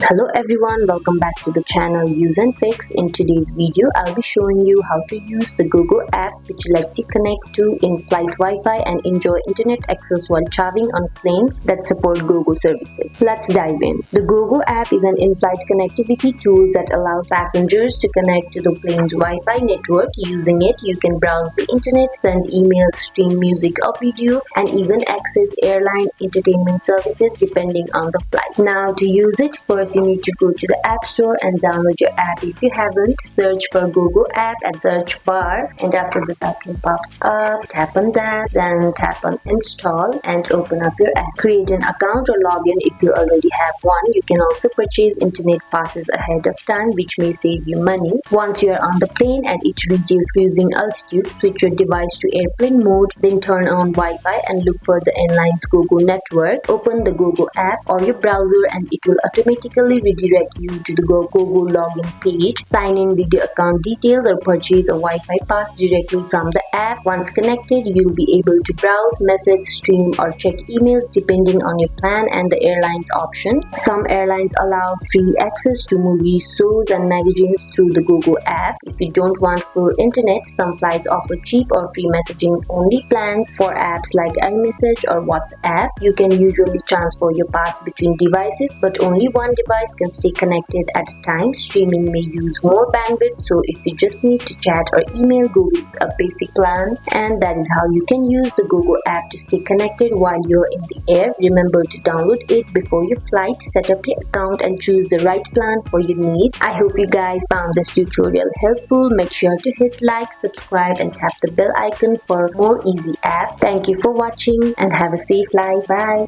Hello everyone, welcome back to the channel useNfix. In today's video, I'll be showing you how to use the Gogo app, which lets you connect to in-flight Wi-Fi and enjoy internet access while traveling on planes that support Gogo services. Let's dive in. The Gogo app is an in-flight connectivity tool that allows passengers to connect to the plane's Wi-Fi network. Using it, you can browse the internet, send emails, stream music or video, and even access airline entertainment services depending on the flight. Now, to use it, first you need to go to the App Store and download your app. If you haven't, search for Gogo app at search bar, and after this icon pops up, tap on that, then tap on install and open up your app. Create an account or login if you already have one. You can also purchase internet passes ahead of time, which may save you money. Once you are on the plane and it reaches cruising altitude, switch your device to airplane mode, then turn on Wi-Fi and look for the airline's Gogo network. Open the Gogo app or your browser and it will automatically redirect you to the Gogo login page. Sign in with your account details or purchase a Wi-Fi pass directly from the app. Once connected, you'll be able to browse, message, stream or check emails depending on your plan and the airline's option. Some airlines allow free access to movies, shows and magazines through the Gogo app. If you don't want full internet, some flights offer cheap or free messaging only plans. For apps like iMessage or WhatsApp, you can usually transfer your pass between devices, but only one device can stay connected at a time. Streaming may use more bandwidth, so if you just need to chat or email, go with a basic plan. And that is how you can use the Gogo app to stay connected while you're in the air. Remember to download it before your flight, set up your account and choose the right plan for your needs. I hope you guys found this tutorial helpful. Make sure to hit like, subscribe and tap the bell icon for more easy apps. Thank you for watching and have a safe flight. Bye.